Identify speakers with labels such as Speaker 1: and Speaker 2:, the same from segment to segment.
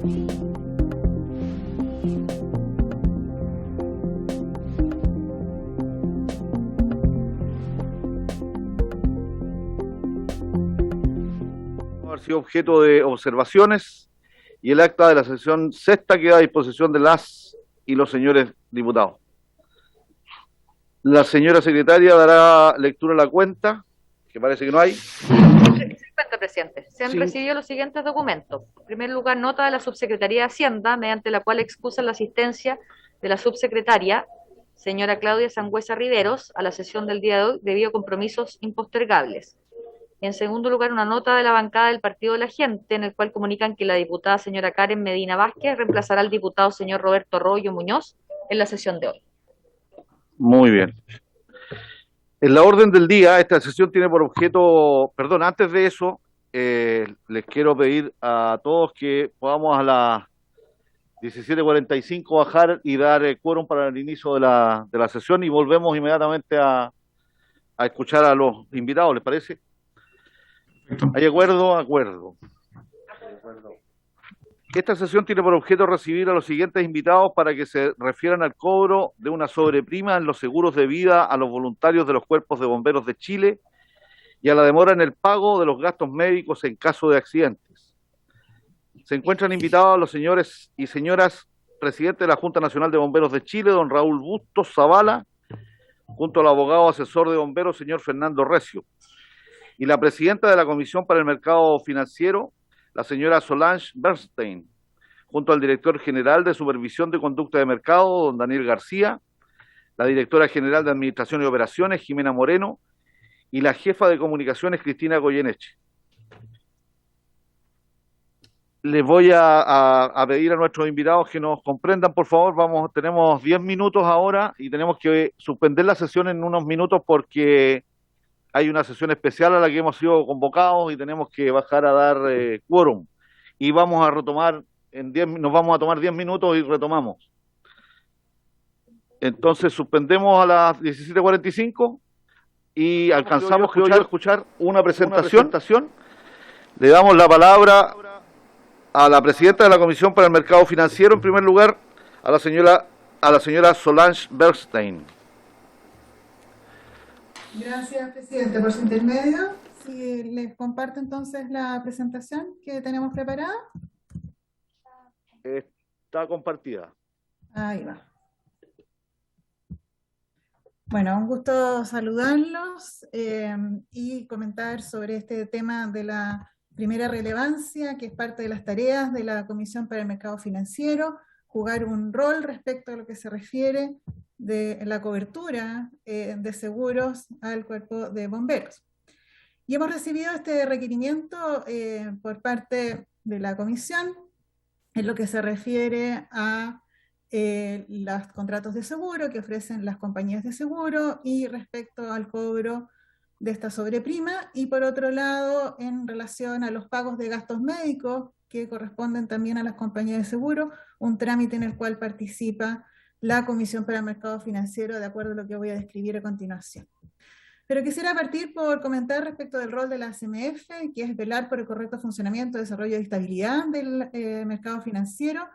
Speaker 1: Haber sido objeto de observaciones y el acta de la sesión sexta queda a disposición de las y los señores diputados. La señora secretaria dará lectura a la cuenta, que parece que no hay.
Speaker 2: Se cuenta, presidente. Se han recibido los siguientes documentos. En primer lugar, nota de la Subsecretaría de Hacienda, mediante la cual excusan la asistencia de la subsecretaria, señora Claudia Sangüesa Riveros, a la sesión del día de hoy debido a compromisos impostergables. En segundo lugar, una nota de la bancada del Partido de la Gente, en el cual comunican que la diputada señora Karen Medina Vázquez reemplazará al diputado señor Roberto Rollo Muñoz en la sesión de hoy.
Speaker 1: Muy bien. En la orden del día, esta sesión tiene por objeto, perdón, antes de eso, les quiero pedir a todos que podamos a las 17:45 bajar y dar quórum para el inicio de la sesión y volvemos inmediatamente a escuchar a los invitados, ¿les parece? ¿Hay acuerdo? Acuerdo. Esta sesión tiene por objeto recibir a los siguientes invitados para que se refieran al cobro de una sobreprima en los seguros de vida a los voluntarios de los cuerpos de bomberos de Chile y a la demora en el pago de los gastos médicos en caso de accidentes. Se encuentran invitados los señores y señoras presidente de la Junta Nacional de Bomberos de Chile, don Raúl Bustos Zavala, junto al abogado asesor de bomberos, señor Fernando Recio, y la presidenta de la Comisión para el Mercado Financiero, la señora Solange Bernstein, junto al director general de Supervisión de Conducta de Mercado, don Daniel García, la directora general de Administración y Operaciones, Jimena Moreno, y la jefa de Comunicaciones, Cristina Goyeneche. Les voy a pedir a nuestros invitados que nos comprendan, por favor. Tenemos 10 minutos ahora y tenemos que suspender la sesión en unos minutos porque hay una sesión especial a la que hemos sido convocados y tenemos que bajar a dar quórum. Y vamos a retomar, nos vamos a tomar 10 minutos y retomamos. Entonces suspendemos a las 17:45 y alcanzamos, creo yo, a escuchar una presentación. Le damos la palabra a la presidenta de la Comisión para el Mercado Financiero, en primer lugar, a la señora Solange Bernstein.
Speaker 3: Gracias, presidente, por su intermedio. Si les comparto entonces la presentación que tenemos preparada.
Speaker 1: Está compartida.
Speaker 3: Ahí va. Bueno, un gusto saludarlos y comentar sobre este tema de la primera relevancia, que es parte de las tareas de la Comisión para el Mercado Financiero, jugar un rol respecto a lo que se refiere de la cobertura de seguros al cuerpo de bomberos. Y hemos recibido este requerimiento por parte de la Comisión en lo que se refiere a los contratos de seguro que ofrecen las compañías de seguro y respecto al cobro de esta sobreprima, y por otro lado en relación a los pagos de gastos médicos que corresponden también a las compañías de seguro, un trámite en el cual participa la Comisión para el Mercado Financiero, de acuerdo a lo que voy a describir a continuación. Pero quisiera partir por comentar respecto del rol de la CMF, que es velar por el correcto funcionamiento, desarrollo y estabilidad del mercado financiero,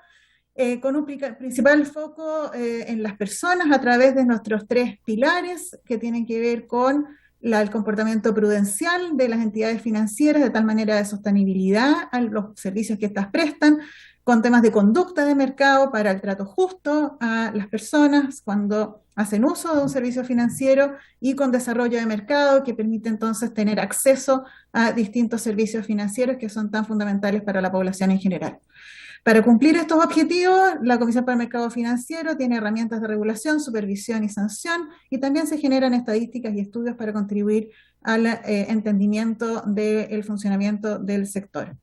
Speaker 3: con un principal foco en las personas a través de nuestros 3 pilares que tienen que ver con el comportamiento prudencial de las entidades financieras, de tal manera de sostenibilidad a los servicios que éstas prestan, con temas de conducta de mercado para el trato justo a las personas cuando hacen uso de un servicio financiero, y con desarrollo de mercado que permite entonces tener acceso a distintos servicios financieros que son tan fundamentales para la población en general. Para cumplir estos objetivos, la Comisión para el Mercado Financiero tiene herramientas de regulación, supervisión y sanción, y también se generan estadísticas y estudios para contribuir al entendimiento del funcionamiento del sector.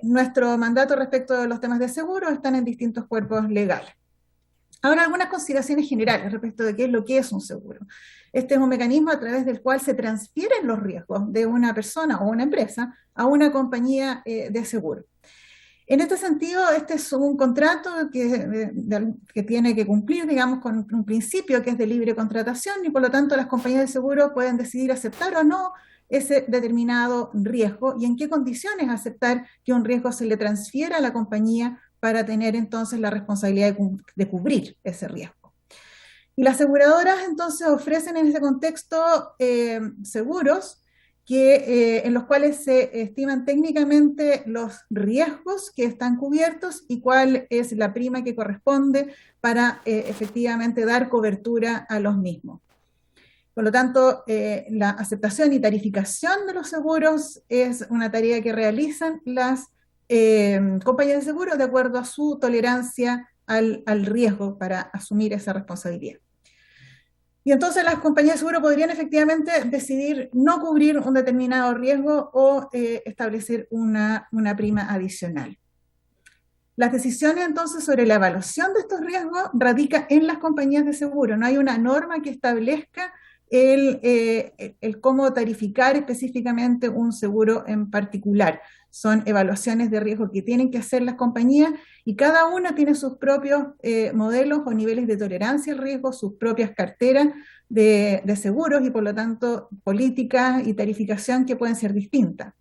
Speaker 3: Nuestro mandato respecto de los temas de seguro están en distintos cuerpos legales. Ahora, algunas consideraciones generales respecto de qué es lo que es un seguro. Este es un mecanismo a través del cual se transfieren los riesgos de una persona o una empresa a una compañía de seguro. En este sentido, este es un contrato que tiene que cumplir, digamos, con un principio que es de libre contratación, y por lo tanto las compañías de seguro pueden decidir aceptar o no ese determinado riesgo y en qué condiciones aceptar que un riesgo se le transfiera a la compañía para tener entonces la responsabilidad de cubrir ese riesgo. Y las aseguradoras entonces ofrecen en ese contexto seguros en los cuales se estiman técnicamente los riesgos que están cubiertos y cuál es la prima que corresponde para efectivamente dar cobertura a los mismos. Por lo tanto, la aceptación y tarificación de los seguros es una tarea que realizan las compañías de seguros de acuerdo a su tolerancia al riesgo para asumir esa responsabilidad. Y entonces las compañías de seguro podrían efectivamente decidir no cubrir un determinado riesgo o establecer una prima adicional. Las decisiones entonces sobre la evaluación de estos riesgos radican en las compañías de seguro. No hay una norma que establezca el cómo tarificar específicamente un seguro en particular. Son evaluaciones de riesgo que tienen que hacer las compañías y cada una tiene sus propios modelos o niveles de tolerancia al riesgo, sus propias carteras de seguros y por lo tanto políticas y tarificación que pueden ser distintas.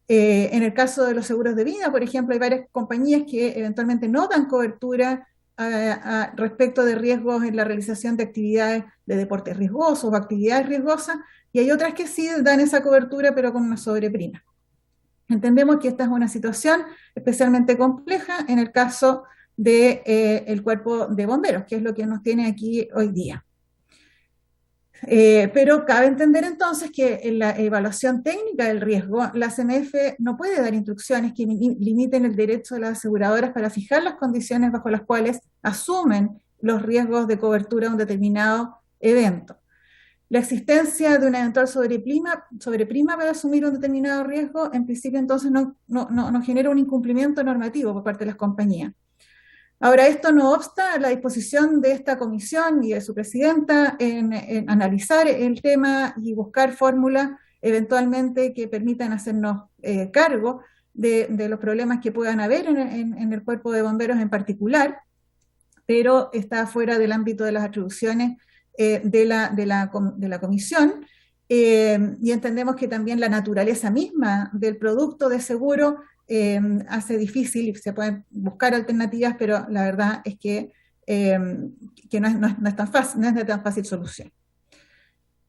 Speaker 3: En el caso de los seguros de vida, por ejemplo, hay varias compañías que eventualmente no dan cobertura respecto de riesgos en la realización de actividades de deportes riesgosos o actividades riesgosas, y hay otras que sí dan esa cobertura, pero con una sobreprima. Entendemos que esta es una situación especialmente compleja en el caso del cuerpo de bomberos, que es lo que nos tiene aquí hoy día. Pero cabe entender entonces que en la evaluación técnica del riesgo, la CMF no puede dar instrucciones que limiten el derecho de las aseguradoras para fijar las condiciones bajo las cuales asumen los riesgos de cobertura de un determinado evento. La existencia de una eventual sobreprima para asumir un determinado riesgo, en principio entonces no genera un incumplimiento normativo por parte de las compañías. Ahora, esto no obsta la disposición de esta comisión y de su presidenta en analizar el tema y buscar fórmulas eventualmente que permitan hacernos cargo de los problemas que puedan haber en el cuerpo de bomberos en particular, pero está fuera del ámbito de las atribuciones de la comisión, y entendemos que también la naturaleza misma del producto de seguro hace difícil, y se pueden buscar alternativas, pero la verdad es que no es tan fácil, no es de tan fácil solución.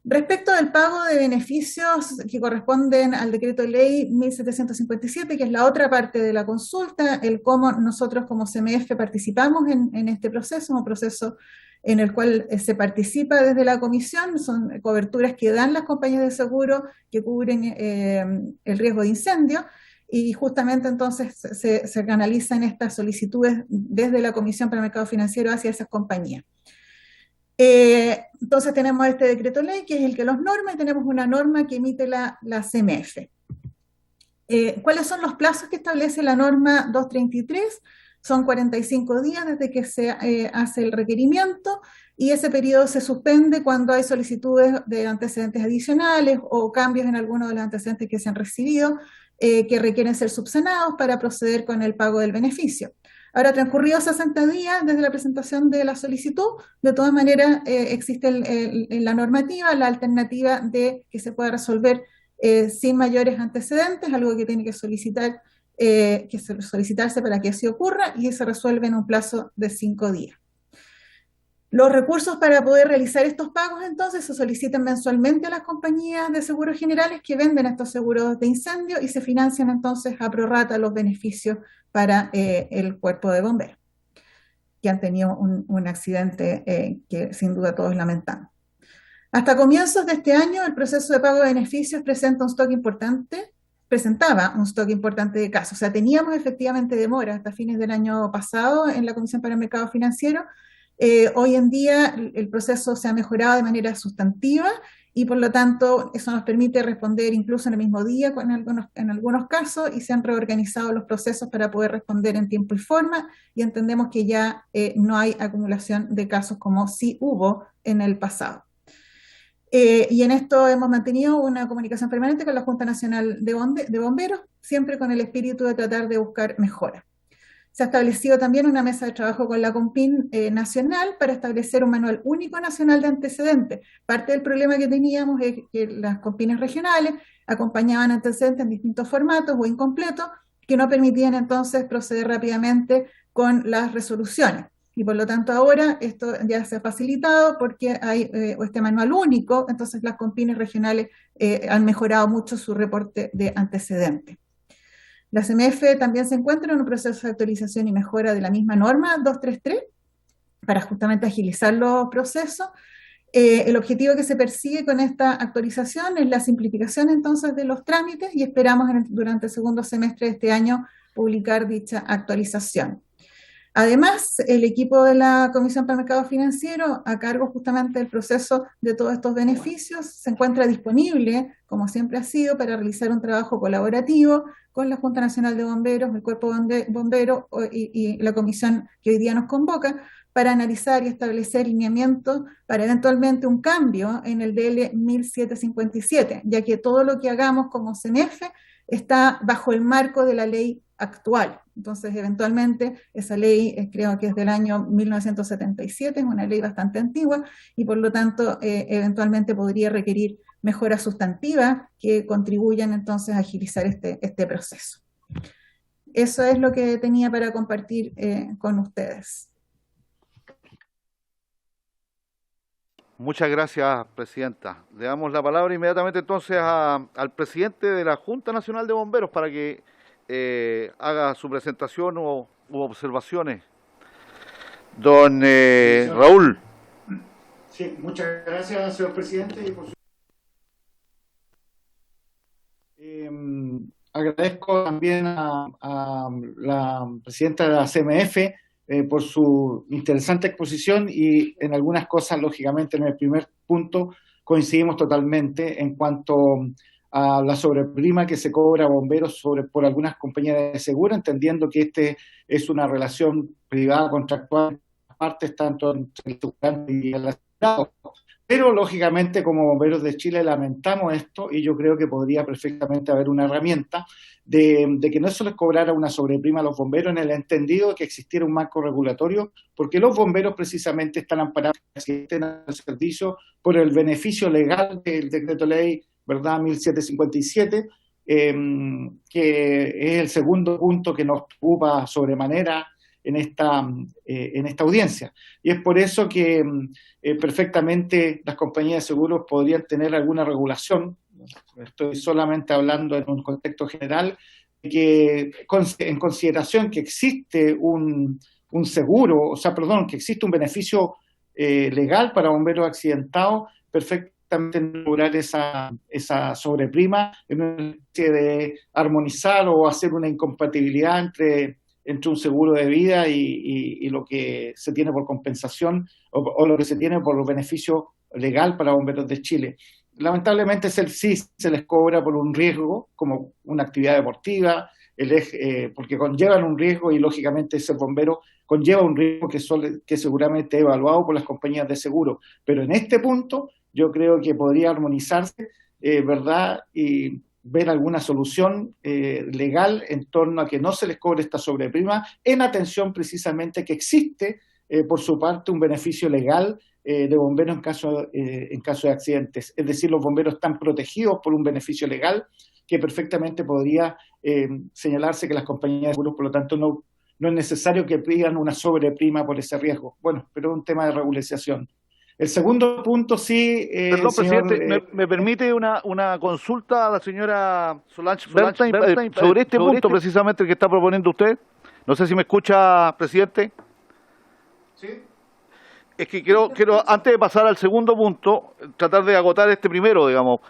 Speaker 3: Respecto del pago de beneficios que corresponden al decreto de ley 1757, que es la otra parte de la consulta, el cómo nosotros como CMF participamos en este proceso, un proceso en el cual se participa desde la comisión, son coberturas que dan las compañías de seguro que cubren el riesgo de incendio, y justamente entonces se canalizan estas solicitudes desde la Comisión para el Mercado Financiero hacia esas compañías. Entonces tenemos este decreto ley que es el que los norma y tenemos una norma que emite la CMF. ¿Cuáles son los plazos que establece la norma 233? Son 45 días desde que se hace el requerimiento y ese periodo se suspende cuando hay solicitudes de antecedentes adicionales o cambios en algunos de los antecedentes que se han recibido que requieren ser subsanados para proceder con el pago del beneficio. Ahora, transcurridos 60 días desde la presentación de la solicitud, de todas maneras existe la normativa, la alternativa de que se pueda resolver sin mayores antecedentes, algo que tiene que solicitarse para que así ocurra y se resuelve en un plazo de 5 días. Los recursos para poder realizar estos pagos entonces se solicitan mensualmente a las compañías de seguros generales que venden estos seguros de incendio y se financian entonces a prorrata los beneficios para el cuerpo de bomberos que han tenido un accidente que sin duda todos lamentamos. Hasta comienzos de este año el proceso de pago de beneficios presentaba un stock importante de casos. O sea, teníamos efectivamente demoras hasta fines del año pasado en la Comisión para el Mercado Financiero. Hoy en día el proceso se ha mejorado de manera sustantiva y por lo tanto eso nos permite responder incluso en el mismo día en algunos casos y se han reorganizado los procesos para poder responder en tiempo y forma y entendemos que ya no hay acumulación de casos como sí hubo en el pasado. Y en esto hemos mantenido una comunicación permanente con la Junta Nacional de Bomberos, siempre con el espíritu de tratar de buscar mejoras. Se ha establecido también una mesa de trabajo con la COMPIN nacional para establecer un manual único nacional de antecedentes. Parte del problema que teníamos es que las COMPINes regionales acompañaban antecedentes en distintos formatos o incompletos que no permitían entonces proceder rápidamente con las resoluciones. Y por lo tanto ahora esto ya se ha facilitado porque hay este manual único, entonces las COMPINes regionales han mejorado mucho su reporte de antecedentes. La CMF también se encuentra en un proceso de actualización y mejora de la misma norma 233 para justamente agilizar los procesos. El objetivo que se persigue con esta actualización es la simplificación entonces de los trámites y esperamos durante el segundo semestre de este año publicar dicha actualización. Además, el equipo de la Comisión para el Mercado Financiero, a cargo justamente del proceso de todos estos beneficios, se encuentra disponible, como siempre ha sido, para realizar un trabajo colaborativo con la Junta Nacional de Bomberos, el Cuerpo Bombero y la comisión que hoy día nos convoca, para analizar y establecer lineamientos para eventualmente un cambio en el DL 1757, ya que todo lo que hagamos como CMF está bajo el marco de la ley actual. Entonces, eventualmente, esa ley creo que es del año 1977, es una ley bastante antigua y por lo tanto, eventualmente podría requerir mejoras sustantivas que contribuyan entonces a agilizar este proceso. Eso es lo que tenía para compartir con ustedes.
Speaker 1: Muchas gracias, presidenta. Le damos la palabra inmediatamente entonces al presidente de la Junta Nacional de Bomberos para que haga su presentación u observaciones. Don Raúl.
Speaker 4: Sí, muchas gracias, señor presidente. Y agradezco también a la presidenta de la CMF por su interesante exposición y en algunas cosas, lógicamente, en el primer punto coincidimos totalmente en cuanto a la sobreprima que se cobra a bomberos por algunas compañías de seguro, entendiendo que este es una relación privada contractual, partes tanto entre el estudiante y el asegurado. Pero, lógicamente, como Bomberos de Chile lamentamos esto y yo creo que podría perfectamente haber una herramienta de que no se les cobrara una sobreprima a los bomberos en el entendido de que existiera un marco regulatorio, porque los bomberos precisamente están amparados en el servicio por el beneficio legal del decreto ley, ¿verdad?, 1757, que es el segundo punto que nos ocupa sobremanera en esta audiencia. Y es por eso que perfectamente las compañías de seguros podrían tener alguna regulación, estoy solamente hablando en un contexto general, que en consideración que existe un seguro, que existe un beneficio legal para bomberos accidentados, perfectamente lograr esa sobreprima en una especie de armonizar o hacer una incompatibilidad entre un seguro de vida y lo que se tiene por compensación o lo que se tiene por beneficio legal para Bomberos de Chile. Lamentablemente sí se les cobra por un riesgo, como una actividad deportiva, porque conllevan un riesgo y lógicamente ser bombero conlleva un riesgo que seguramente es evaluado por las compañías de seguro. Pero en este punto yo creo que podría armonizarse, ¿verdad?, y ver alguna solución legal en torno a que no se les cobre esta sobreprima, en atención precisamente que existe por su parte un beneficio legal de bomberos en caso de accidentes. Es decir, los bomberos están protegidos por un beneficio legal que perfectamente podría señalarse que las compañías de seguros, por lo tanto, no es necesario que pidan una sobreprima por ese riesgo. Bueno, pero es un tema de regularización. El segundo punto, sí...
Speaker 1: Perdón,
Speaker 4: señor,
Speaker 1: presidente, ¿me permite una consulta a la señora Solange sobre este punto precisamente que está proponiendo usted? No sé si me escucha, presidente.
Speaker 4: Sí.
Speaker 1: Es que quiero, antes de pasar al segundo punto, tratar de agotar este primero, digamos.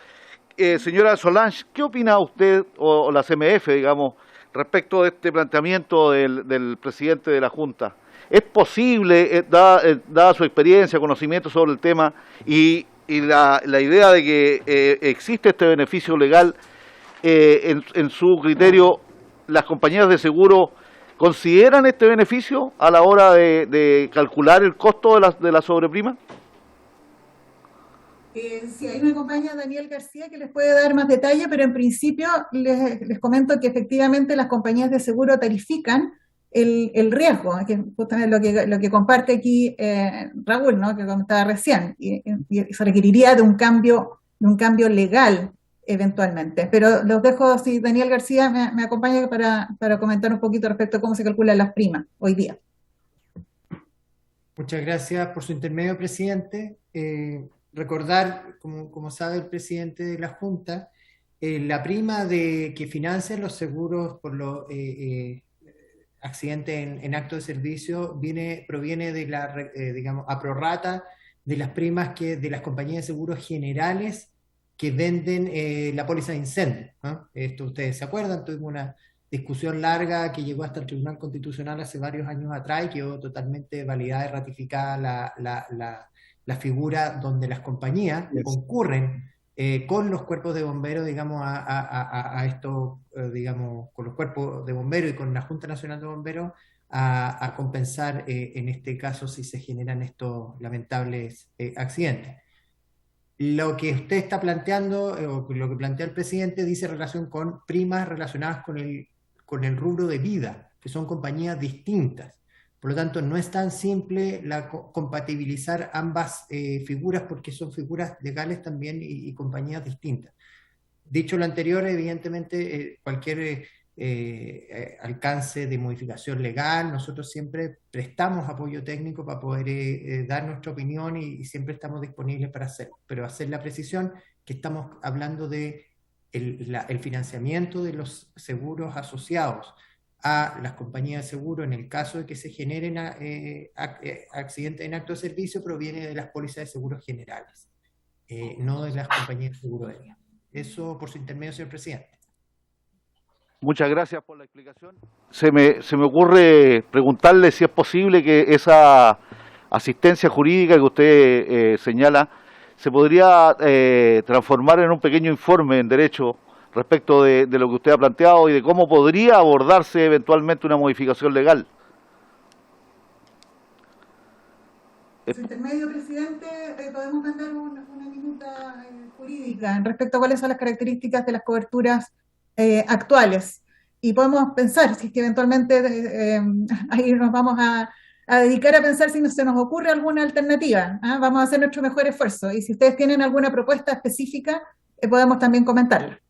Speaker 1: Señora Solange, ¿qué opina usted o la CMF, digamos, respecto de este planteamiento del presidente de la Junta? ¿Es posible, dada su experiencia, conocimiento sobre el tema y la idea de que existe este beneficio legal, en su criterio, las compañías de seguro consideran este beneficio a la hora de calcular el costo de la sobreprima?
Speaker 3: Sí, hay una compañía, Daniel García, que les puede dar más detalle, pero en principio les comento que efectivamente las compañías de seguro tarifican el riesgo, que es justamente lo que comparte aquí Raúl, ¿no? Que comentaba recién, y se requeriría de un cambio legal eventualmente. Pero los dejo, si Daniel García me acompaña para comentar un poquito respecto a cómo se calculan las primas hoy día.
Speaker 5: Muchas gracias por su intermedio, presidente. Recordar, como sabe el presidente de la Junta, la prima que financian los seguros por los accidentes en acto de servicio proviene de la, digamos, a prorrata de las primas de las compañías de seguros generales que venden la póliza de incendio, ¿no? Esto ustedes se acuerdan, tuvimos una discusión larga que llegó hasta el Tribunal Constitucional hace varios años atrás y quedó totalmente validada y ratificada la figura donde las compañías concurren con los cuerpos de bomberos, digamos, a esto, digamos, con los cuerpos de bomberos y con la Junta Nacional de Bomberos a compensar, en este caso, si se generan estos lamentables accidentes. Lo que usted está planteando, o lo que plantea el presidente, dice relación con primas relacionadas con el rubro de vida, que son compañías distintas. Por lo tanto, no es tan simple compatibilizar ambas figuras, porque son figuras legales también y compañías distintas. Dicho lo anterior, evidentemente, cualquier alcance de modificación legal, nosotros siempre prestamos apoyo técnico para poder dar nuestra opinión y siempre estamos disponibles para hacerlo. Pero hacer la precisión que estamos hablando de el financiamiento de los seguros asociados a las compañías de seguro en el caso de que se generen accidentes en acto de servicio proviene de las pólizas de seguros generales, no de las compañías de seguro de vida. Eso por su intermedio, señor presidente.
Speaker 1: Muchas gracias por la explicación. Se me ocurre preguntarle si es posible que esa asistencia jurídica que usted señala se podría transformar en un pequeño informe en derecho respecto de lo que usted ha planteado y de cómo podría abordarse eventualmente una modificación legal.
Speaker 3: Su intermedio, presidente, podemos mandar una minuta jurídica respecto a cuáles son las características de las coberturas actuales. Y podemos pensar, si es que eventualmente ahí nos vamos a dedicar a pensar si se nos ocurre alguna alternativa. Vamos a hacer nuestro mejor esfuerzo. Y si ustedes tienen alguna propuesta específica, podemos también comentarla.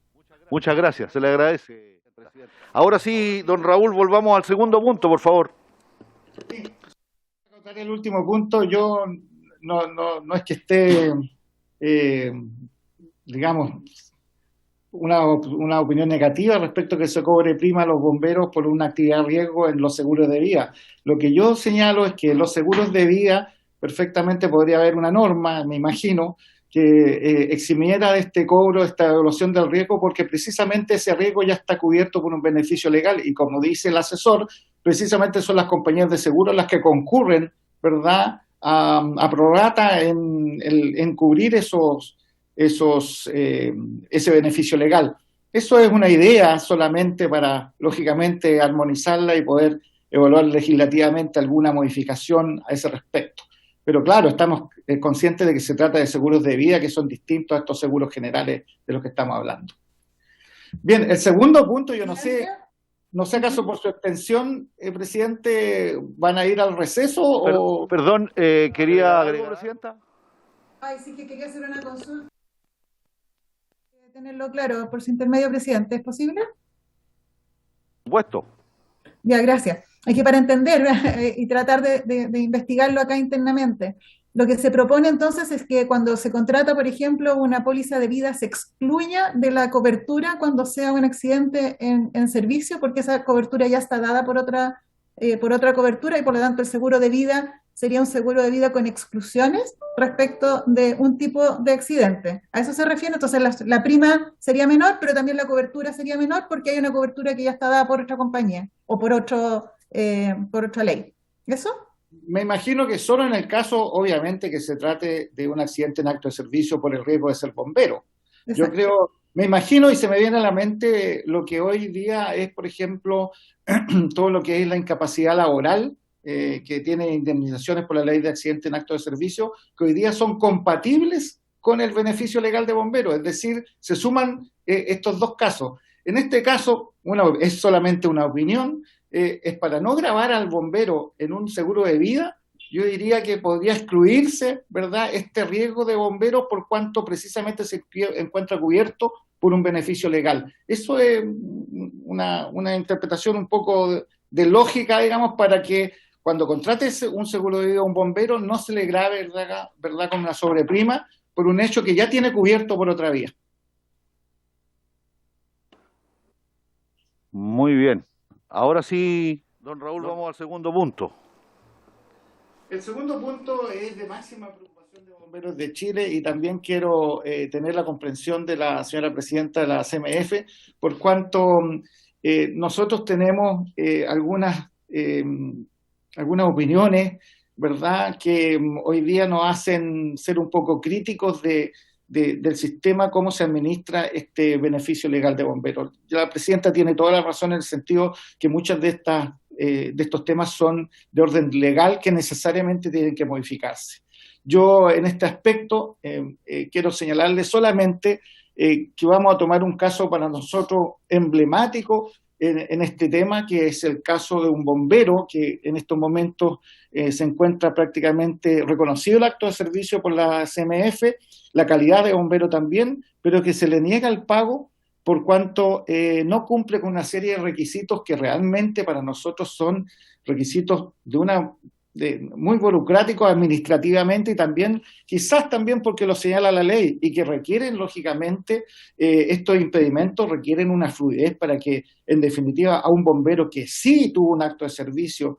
Speaker 1: Muchas gracias, se le agradece, presidente. Ahora sí, don Raúl, volvamos al segundo punto, por favor.
Speaker 4: Sí. El último punto, yo no es que esté, digamos, una opinión negativa respecto a que se cobre prima a los bomberos por una actividad de riesgo en los seguros de vida. Lo que yo señalo es que en los seguros de vida perfectamente podría haber una norma, me imagino, que eximiera de este cobro, esta evaluación del riesgo, porque precisamente ese riesgo ya está cubierto por un beneficio legal y como dice el asesor, precisamente son las compañías de seguro las que concurren, ¿verdad?, a prorrata en cubrir ese beneficio legal. Eso es una idea solamente para, lógicamente, armonizarla y poder evaluar legislativamente alguna modificación a ese respecto. Pero claro, estamos conscientes de que se trata de seguros de vida que son distintos a estos seguros generales de los que estamos hablando. Bien, el segundo punto, yo no sé acaso por su extensión, presidente, ¿van a ir al receso o...?
Speaker 1: Perdón, quería agregar, presidenta.
Speaker 3: Ay, sí que quería hacer una consulta. Tenerlo claro por su intermedio, presidente, ¿es posible?
Speaker 1: Por supuesto.
Speaker 3: Ya, gracias. Es que para entender y tratar de investigarlo acá internamente, lo que se propone entonces es que cuando se contrata, por ejemplo, una póliza de vida se excluya de la cobertura cuando sea un accidente en servicio, porque esa cobertura ya está dada por otra cobertura y por lo tanto el seguro de vida sería un seguro de vida con exclusiones respecto de un tipo de accidente. A eso se refiere, entonces la prima sería menor, pero también la cobertura sería menor porque hay una cobertura que ya está dada por otra compañía o por otra ley. ¿Eso?
Speaker 4: Me imagino que solo en el caso, obviamente, que se trate de un accidente en acto de servicio por el riesgo de ser bombero. Exacto. Yo creo, me imagino y se me viene a la mente lo que hoy día es, por ejemplo, todo lo que es la incapacidad laboral, que tiene indemnizaciones por la ley de accidente en acto de servicio, que hoy día son compatibles con el beneficio legal de bombero, es decir, se suman estos dos casos. En este caso, es solamente una opinión, es para no gravar al bombero en un seguro de vida. Yo diría que podría excluirse, ¿verdad?, este riesgo de bomberos por cuanto precisamente se encuentra cubierto por un beneficio legal. Eso es una interpretación un poco de lógica, digamos, para que cuando contrates un seguro de vida a un bombero no se le grave, ¿verdad?, con una sobreprima por un hecho que ya tiene cubierto por otra vía.
Speaker 1: Muy bien. Ahora sí, don Raúl, vamos al segundo punto.
Speaker 4: El segundo punto es de máxima preocupación de Bomberos de Chile y también quiero tener la comprensión de la señora presidenta de la CMF, por cuanto nosotros tenemos algunas opiniones, ¿verdad?, que hoy día nos hacen ser un poco críticos del sistema, cómo se administra este beneficio legal de bomberos. La presidenta tiene toda la razón en el sentido que muchas de estos temas son de orden legal que necesariamente tienen que modificarse. Yo en este aspecto quiero señalarle solamente que vamos a tomar un caso para nosotros emblemático en este tema, que es el caso de un bombero que en estos momentos se encuentra prácticamente reconocido el acto de servicio por la CMF, la calidad de bombero también, pero que se le niega el pago por cuanto no cumple con una serie de requisitos que realmente para nosotros son requisitos muy burocráticos administrativamente y también, quizás también porque lo señala la ley y que requieren, lógicamente, estos impedimentos requieren una fluidez para que, en definitiva, a un bombero que sí tuvo un acto de servicio,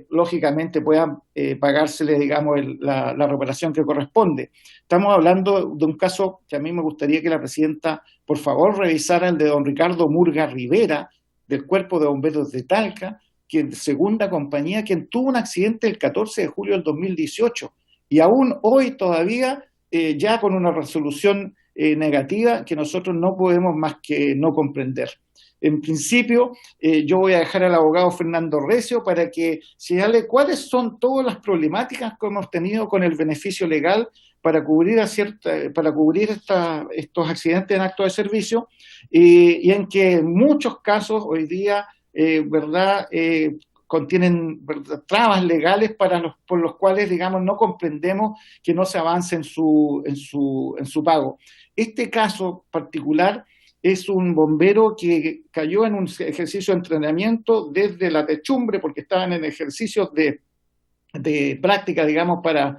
Speaker 4: lógicamente pueda pagársele, digamos, la reparación que corresponde. Estamos hablando de un caso que a mí me gustaría que la presidenta, por favor, revisara, el de don Ricardo Murga Rivera, del Cuerpo de Bomberos de Talca, que segunda compañía, quien tuvo un accidente el 14 de julio del 2018 y aún hoy todavía ya con una resolución negativa que nosotros no podemos más que no comprender. En principio, yo voy a dejar al abogado Fernando Recio para que señale cuáles son todas las problemáticas que hemos tenido con el beneficio legal para cubrir estos accidentes en acto de servicio y en que en muchos casos hoy día contienen, ¿verdad?, trabas legales por los cuales, digamos, no comprendemos que no se avance en su pago. Este caso particular es un bombero que cayó en un ejercicio de entrenamiento desde la techumbre, porque estaban en ejercicios de práctica, digamos, para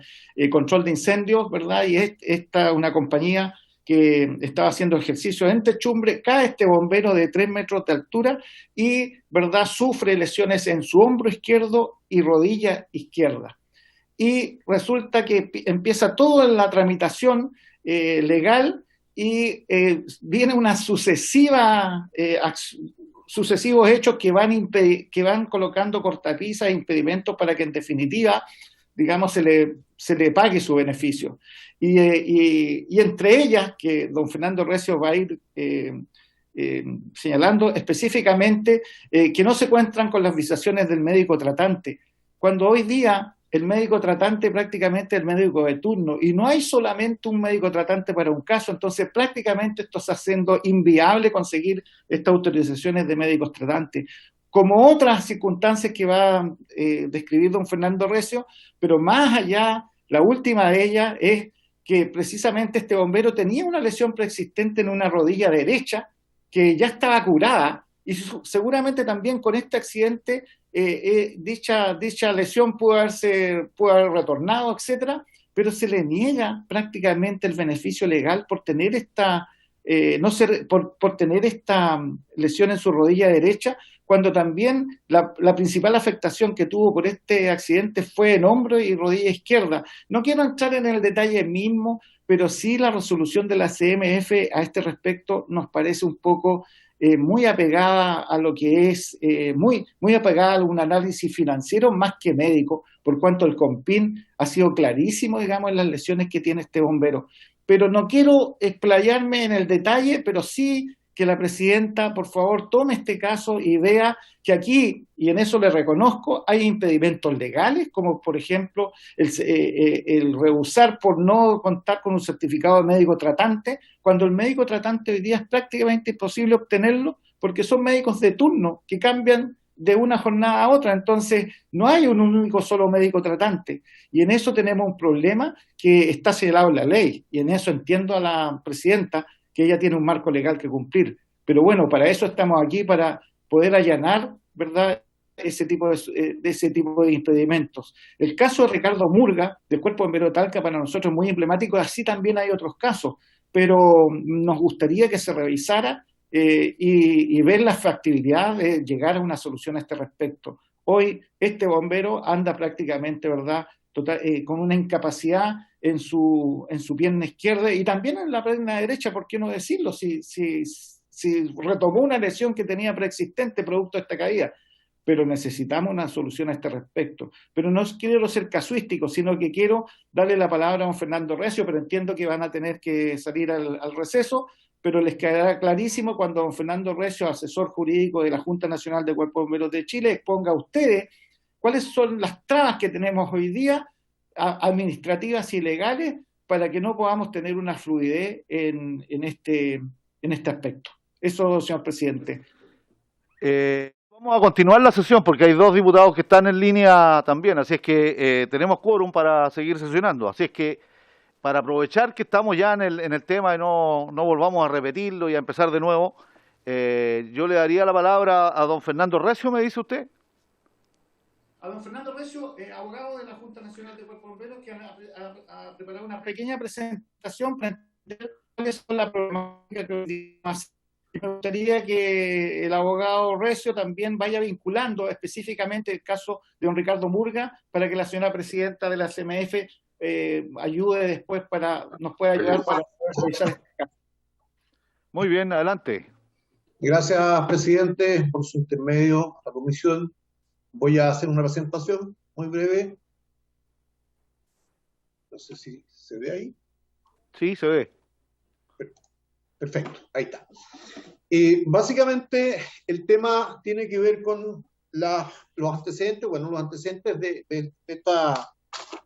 Speaker 4: control de incendios, ¿verdad? Y esta una compañía que estaba haciendo ejercicio en techumbre, cae este bombero de 3 metros de altura y, ¿verdad?, sufre lesiones en su hombro izquierdo y rodilla izquierda. Y resulta que empieza toda la tramitación legal y viene una sucesivos hechos que van colocando cortapisas e impedimentos para que en definitiva, digamos, se le pague su beneficio. Y entre ellas, que don Fernando Recio va a ir señalando específicamente, que no se cuentan con las visaciones del médico tratante, cuando hoy día el médico tratante prácticamente es el médico de turno, y no hay solamente un médico tratante para un caso, entonces prácticamente esto está haciendo inviable conseguir estas autorizaciones de médicos tratantes, como otras circunstancias que va a describir don Fernando Recio, pero más allá, la última de ellas es que precisamente este bombero tenía una lesión preexistente en una rodilla derecha que ya estaba curada, y seguramente también con este accidente dicha lesión pudo haber retornado, etcétera, pero se le niega prácticamente el beneficio legal por tener por tener esta lesión en su rodilla derecha, cuando también la principal afectación que tuvo por este accidente fue en hombro y rodilla izquierda. No quiero entrar en el detalle mismo, pero sí la resolución de la CMF a este respecto nos parece un poco muy apegada a lo que es, muy apegada a un análisis financiero más que médico, por cuanto el COMPIN ha sido clarísimo, digamos, en las lesiones que tiene este bombero. Pero no quiero explayarme en el detalle, pero sí que la presidenta, por favor, tome este caso y vea que aquí, y en eso le reconozco, hay impedimentos legales, como por ejemplo el rehusar por no contar con un certificado de médico tratante, cuando el médico tratante hoy día es prácticamente imposible obtenerlo, porque son médicos de turno que cambian de una jornada a otra. Entonces, no hay un único solo médico tratante. Y en eso tenemos un problema que está señalado en la ley. Y en eso entiendo a la presidenta que ella tiene un marco legal que cumplir. Pero bueno, para eso estamos aquí, para poder allanar, ¿verdad?, ese tipo de impedimentos. El caso de Ricardo Murga, del Cuerpo Bombero de Talca, para nosotros es muy emblemático. Así también hay otros casos, pero nos gustaría que se revisara y ver la factibilidad de llegar a una solución a este respecto. Hoy este bombero anda prácticamente, ¿verdad?, con una incapacidad en su pierna izquierda y también en la pierna derecha, ¿por qué no decirlo? Si retomó una lesión que tenía preexistente producto de esta caída. Pero necesitamos una solución a este respecto. Pero no quiero ser casuístico, sino que quiero darle la palabra a don Fernando Recio, pero entiendo que van a tener que salir al receso, pero les quedará clarísimo cuando don Fernando Recio, asesor jurídico de la Junta Nacional de Cuerpos Bomberos de Chile, exponga a ustedes cuáles son las trabas que tenemos hoy día, administrativas y legales, para que no podamos tener una fluidez en este aspecto. Eso, señor presidente.
Speaker 1: Vamos a continuar la sesión porque hay dos diputados que están en línea también, así es que tenemos quórum para seguir sesionando. Así es que para aprovechar que estamos ya en el tema y no volvamos a repetirlo y a empezar de nuevo, yo le daría la palabra a don Fernando Recio, ¿me dice usted?
Speaker 4: A don Fernando Recio, abogado de la Junta Nacional de Cuerpos Bomberos, que ha preparado una pequeña presentación para entender cuáles son las problemáticas que más. Me gustaría que el abogado Recio también vaya vinculando específicamente el caso de don Ricardo Murga para que la señora presidenta de la CMF ayude después nos pueda ayudar para poder revisar este caso.
Speaker 1: Muy bien, adelante.
Speaker 6: Gracias, presidente, por su intermedio a la comisión. Voy a hacer una presentación muy breve. No sé si se ve ahí.
Speaker 1: Sí, se ve.
Speaker 6: Perfecto, ahí está. Básicamente, el tema tiene que ver con los antecedentes. Bueno, los antecedentes de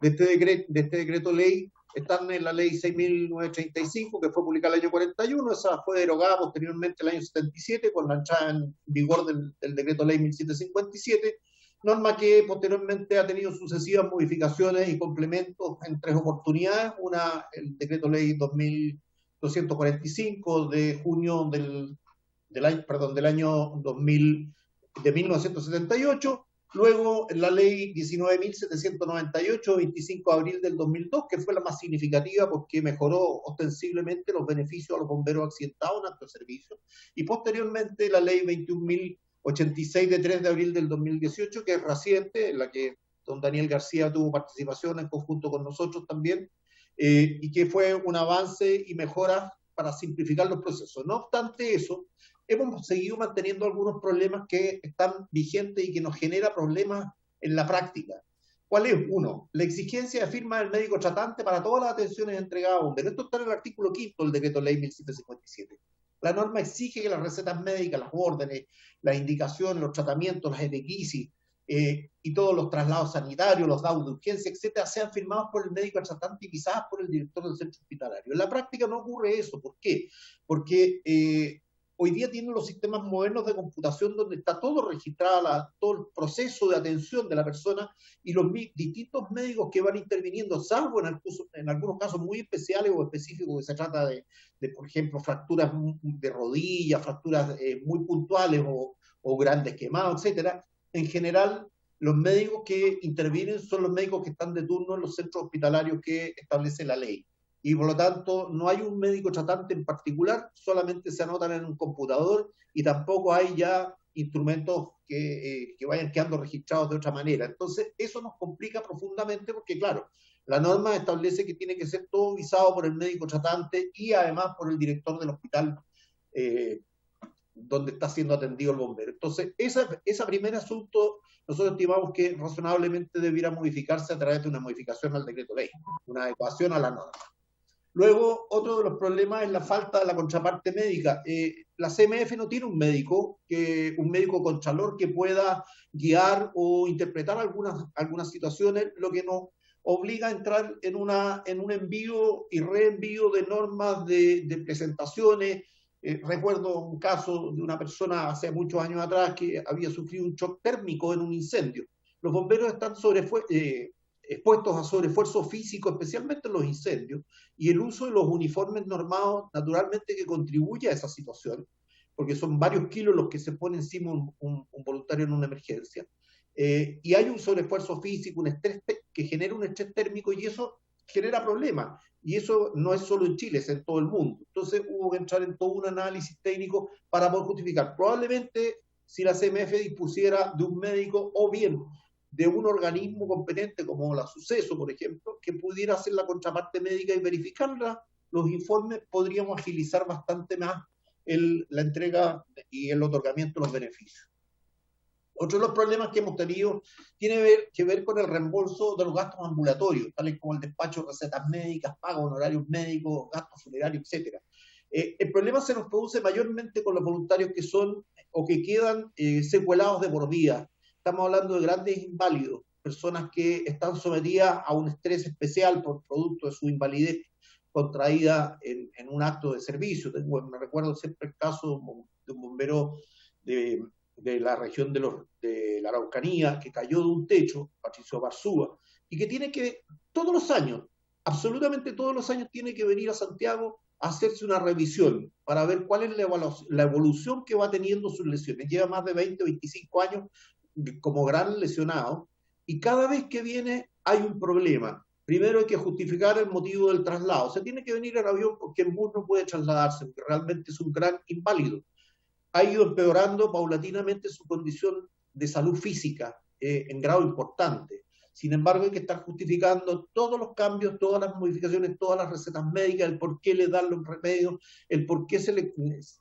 Speaker 6: este decreto ley están en la ley 6.935, que fue publicada el año 41. Esa fue derogada posteriormente el año 77 con la entrada en vigor del decreto ley 1.757, norma que posteriormente ha tenido sucesivas modificaciones y complementos en tres oportunidades. Una, el decreto ley 245 de junio del año 2000, de 1978, luego la ley 19.798, 25 de abril del 2002, que fue la más significativa porque mejoró ostensiblemente los beneficios a los bomberos accidentados en acto de servicio, y posteriormente la ley 21.086 de 3 de abril del 2018, que es reciente, en la que don Daniel García tuvo participación en conjunto con nosotros también, y que fue un avance y mejora para simplificar los procesos. No obstante eso, hemos seguido manteniendo algunos problemas que están vigentes y que nos genera problemas en la práctica. ¿Cuál es? Uno, la exigencia de firma del médico tratante para todas las atenciones entregadas a bomberos. Esto está en el artículo 5 del decreto ley 1757. La norma exige que las recetas médicas, las órdenes, las indicaciones, los tratamientos, las epicrisis, y todos los traslados sanitarios, los dados de urgencia, etcétera, sean firmados por el médico tratante y quizás por el director del centro hospitalario. En la práctica no ocurre eso. ¿Por qué? Porque hoy día tienen los sistemas modernos de computación donde está todo registrado, todo el proceso de atención de la persona, y los distintos médicos que van interviniendo, salvo en algunos casos muy especiales o específicos que se trata de por ejemplo, fracturas de rodillas, fracturas muy puntuales o grandes quemados, etcétera. En general, los médicos que intervienen son los médicos que están de turno en los centros hospitalarios que establece la ley. Y por lo tanto, no hay un médico tratante en particular, solamente se anotan en un computador y tampoco hay ya instrumentos que vayan quedando registrados de otra manera. Entonces, eso nos complica profundamente porque, claro, la norma establece que tiene que ser todo visado por el médico tratante y además por el director del hospital donde está siendo atendido el bombero. Entonces, ese primer asunto nosotros estimamos que razonablemente debiera modificarse a través de una modificación al decreto ley, una adecuación a la norma. Luego, otro de los problemas es la falta de la contraparte médica. La CMF no tiene un médico contralor que pueda guiar o interpretar algunas situaciones, lo que nos obliga a entrar en un envío y reenvío de normas de presentaciones Recuerdo un caso de una persona hace muchos años atrás que había sufrido un shock térmico en un incendio. Los bomberos están expuestos a sobreesfuerzo físico, especialmente en los incendios, y el uso de los uniformes normados, naturalmente, que contribuye a esa situación, porque son varios kilos los que se pone encima un voluntario en una emergencia. Y hay un sobreesfuerzo físico, un estrés que genera un estrés térmico, y eso genera problemas. Y eso no es solo en Chile, es en todo el mundo. Entonces hubo que entrar en todo un análisis técnico para poder justificar. Probablemente si la CMF dispusiera de un médico o bien de un organismo competente como la Suceso, por ejemplo, que pudiera hacer la contraparte médica y verificar los informes, podríamos agilizar bastante más la entrega y el otorgamiento de los beneficios. Otro de los problemas que hemos tenido tiene que ver con el reembolso de los gastos ambulatorios, tales como el despacho de recetas médicas, pagos honorarios médicos, gastos funerarios, etc. El problema se nos produce mayormente con los voluntarios que son o que quedan secuelados de por vida. Estamos hablando de grandes inválidos, personas que están sometidas a un estrés especial por producto de su invalidez contraída en un acto de servicio. Me recuerdo siempre el caso de un bombero de la región de la Araucanía, que cayó de un techo, Patricio Barzúa, y que tiene que, todos los años, absolutamente todos los años, tiene que venir a Santiago a hacerse una revisión para ver cuál es la evolución que va teniendo sus lesiones. Lleva más de 20, 25 años como gran lesionado, y cada vez que viene hay un problema. Primero hay que justificar el motivo del traslado. Se tiene que venir en avión porque en bus no puede trasladarse, porque realmente es un gran inválido. Ha ido empeorando paulatinamente su condición de salud física en grado importante. Sin embargo, hay que estar justificando todos los cambios, todas las modificaciones, todas las recetas médicas, el por qué le dan los remedios, el por qué se le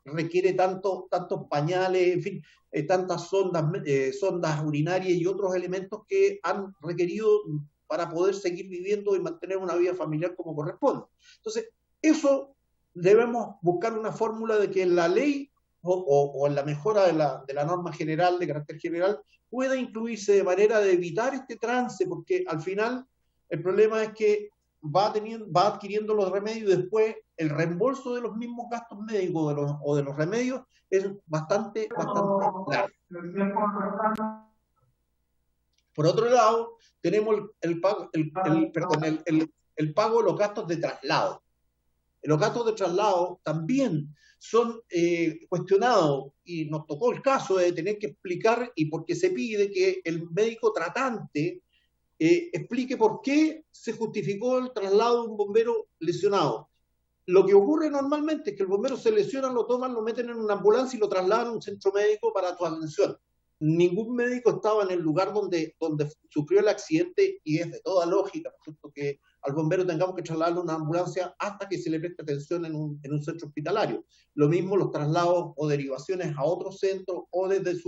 Speaker 6: requiere tantos pañales, en fin, tantas sondas urinarias y otros elementos que han requerido para poder seguir viviendo y mantener una vida familiar como corresponde. Entonces, eso debemos buscar una fórmula de que la ley o en la mejora de la norma general, de carácter general, pueda incluirse de manera de evitar este trance, porque al final el problema es que va adquiriendo los remedios y después el reembolso de los mismos gastos médicos o de los remedios es bastante largo. Por otro lado, tenemos el pago de los gastos de traslado. Los gastos de traslado también son cuestionados, y nos tocó el caso de tener que explicar, y porque se pide que el médico tratante explique por qué se justificó el traslado de un bombero lesionado. Lo que ocurre normalmente es que el bombero se lesiona, lo toman, lo meten en una ambulancia y lo trasladan a un centro médico para su atención. Ningún médico estaba en el lugar donde sufrió el accidente, y es de toda lógica, por ejemplo, que al bombero tengamos que trasladarlo a una ambulancia hasta que se le preste atención en un centro hospitalario. Lo mismo los traslados o derivaciones a otro centro o desde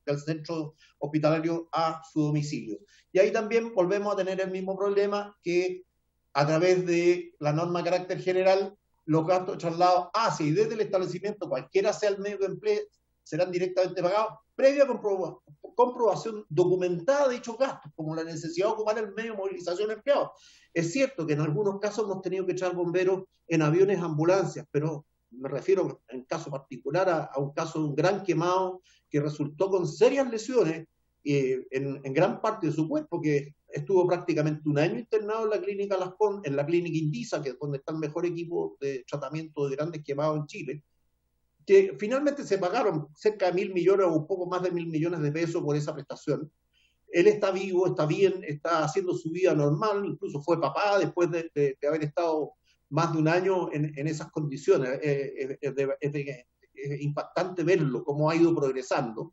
Speaker 6: del centro hospitalario a su domicilio. Y ahí también volvemos a tener el mismo problema, que a través de la norma de carácter general, los gastos de traslado hacia y desde el establecimiento, cualquiera sea el medio que emplee, serán directamente pagados previa comprobación documentada de dichos gastos, como la necesidad de ocupar el medio de movilización empleado. Es cierto que en algunos casos hemos tenido que echar bomberos en aviones, ambulancias, pero me refiero en caso particular a un caso de un gran quemado que resultó con serias lesiones en gran parte de su cuerpo, que estuvo prácticamente un año internado en la clínica Las Condes, en la clínica Indisa, que es donde está el mejor equipo de tratamiento de grandes quemados en Chile, que finalmente se pagaron cerca de 1.000 millones o un poco más de 1.000 millones de pesos por esa prestación. Él está vivo, está bien, está haciendo su vida normal, incluso fue papá después de haber estado más de un año en esas condiciones. Es impactante verlo, cómo ha ido progresando.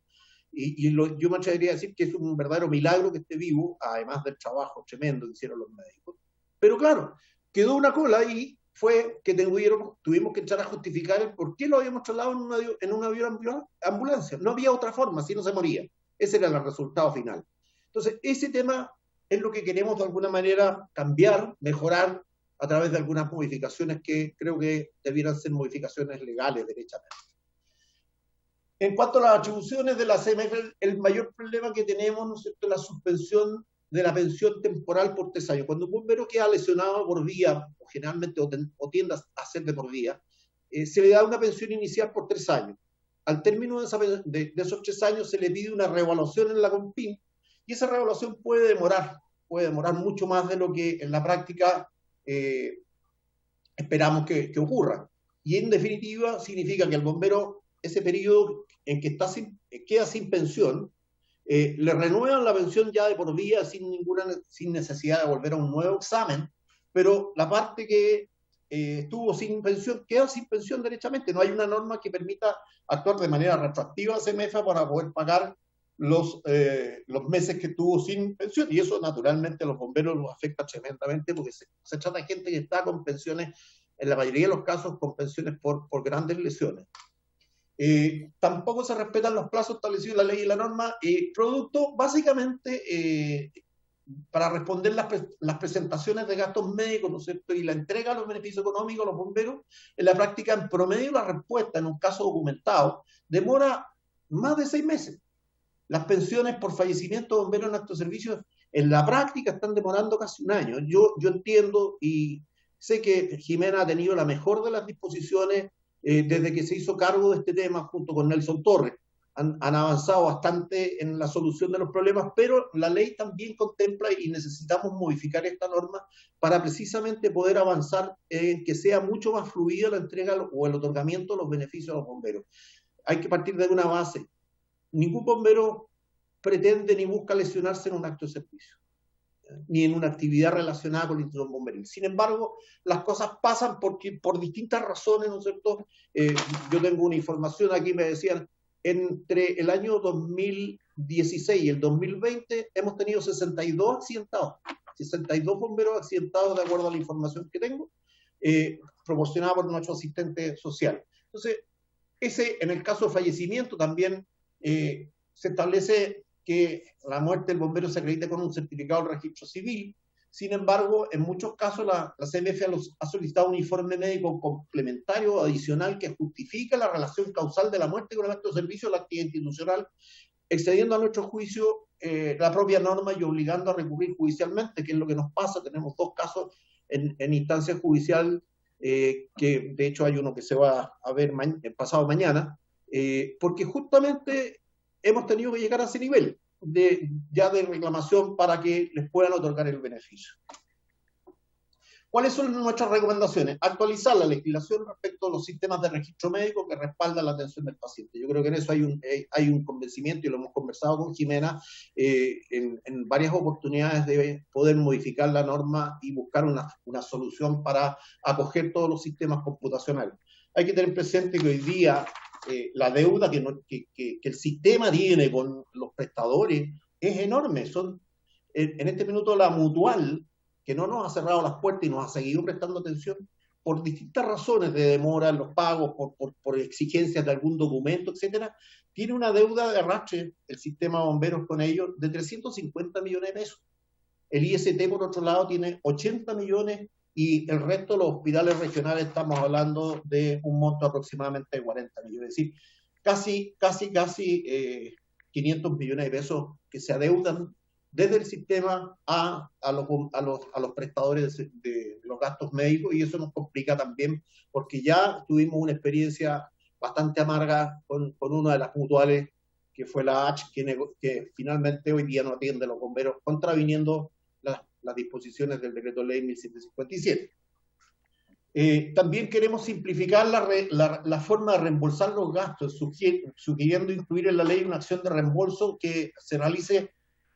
Speaker 6: Yo me atrevería a decir que es un verdadero milagro que esté vivo, además del trabajo tremendo que hicieron los médicos. Pero claro, quedó una cola y fue que tuvimos que echar a justificar el por qué lo habíamos trasladado en un avión ambulancia. No había otra forma, si no se moría. Ese era el resultado final. Entonces, ese tema es lo que queremos de alguna manera cambiar, mejorar a través de algunas modificaciones que creo que debieran ser modificaciones legales, derechamente. En cuanto a las atribuciones de la CMF, el mayor problema que tenemos, ¿no es cierto?, es la suspensión de la pensión temporal por 3 años. Cuando un bombero queda lesionado por vía, o generalmente o tiende a ser de por vía, se le da una pensión inicial por 3 años. Al término de esos 3 años se le pide una reevaluación en la CONPIN, y esa reevaluación puede demorar mucho más de lo que en la práctica esperamos que ocurra. Y en definitiva significa que el bombero, ese periodo en que queda sin pensión, le renuevan la pensión ya de por vida sin necesidad de volver a un nuevo examen, pero la parte que estuvo sin pensión queda sin pensión derechamente. No hay una norma que permita actuar de manera retroactiva a CEMEFA para poder pagar los meses que estuvo sin pensión, y eso naturalmente a los bomberos los afecta tremendamente, porque se trata de gente que está con pensiones, en la mayoría de los casos con pensiones por grandes lesiones. Tampoco se respetan los plazos establecidos en la ley y la norma, producto básicamente para responder las presentaciones de gastos médicos, ¿no es cierto?, y la entrega de los beneficios económicos a los bomberos. En la práctica, en promedio, la respuesta en un caso documentado demora más de 6 meses. Las pensiones por fallecimiento de bomberos en nuestros servicios en la práctica están demorando casi 1 año. Yo entiendo y sé que Jimena ha tenido la mejor de las disposiciones desde que se hizo cargo de este tema junto con Nelson Torres. Han avanzado bastante en la solución de los problemas, pero la ley también contempla y necesitamos modificar esta norma para precisamente poder avanzar en que sea mucho más fluida la entrega o el otorgamiento de los beneficios a los bomberos. Hay que partir de una base. Ningún bombero pretende ni busca lesionarse en un acto de servicio, ni en una actividad relacionada con la institución bomberil. Sin embargo, las cosas pasan por distintas razones, ¿no es cierto? Yo tengo una información aquí, me decían, entre el año 2016 y el 2020 hemos tenido 62 accidentados, 62 bomberos accidentados de acuerdo a la información que tengo, proporcionada por nuestro asistente social. Entonces, en el caso de fallecimiento también se establece que la muerte del bombero se acredita con un certificado del registro civil. Sin embargo, en muchos casos la CMF ha solicitado un informe médico complementario o adicional que justifica la relación causal de la muerte con el acto de servicio de la actividad institucional, excediendo a nuestro juicio la propia norma y obligando a recurrir judicialmente, que es lo que nos pasa. Tenemos 2 casos en instancia judicial, que de hecho hay uno que se va a ver pasado mañana, porque justamente hemos tenido que llegar a ese nivel ya de reclamación para que les puedan otorgar el beneficio. ¿Cuáles son nuestras recomendaciones? Actualizar la legislación respecto a los sistemas de registro médico que respaldan la atención del paciente. Yo creo que en eso hay un convencimiento, y lo hemos conversado con Jimena en varias oportunidades, de poder modificar la norma y buscar una solución para acoger todos los sistemas computacionales. Hay que tener presente que hoy día la deuda que el sistema tiene con los prestadores es enorme. En este minuto la Mutual, que no nos ha cerrado las puertas y nos ha seguido prestando atención por distintas razones de demora en los pagos, por exigencias de algún documento, etcétera, tiene una deuda de arrastre, el sistema de bomberos con ellos, de 350 millones de pesos. El IST, por otro lado, tiene 80 millones, y el resto de los hospitales regionales estamos hablando de un monto aproximadamente de 40 millones. Es decir, casi 500 millones de pesos que se adeudan desde el sistema a los prestadores de los gastos médicos, y eso nos complica también porque ya tuvimos una experiencia bastante amarga con una de las mutuales, que fue la H, que finalmente hoy día no atiende a los bomberos, contraviniendo las disposiciones del decreto ley 1757. También queremos simplificar la forma de reembolsar los gastos, sugiriendo incluir en la ley una acción de reembolso que se realice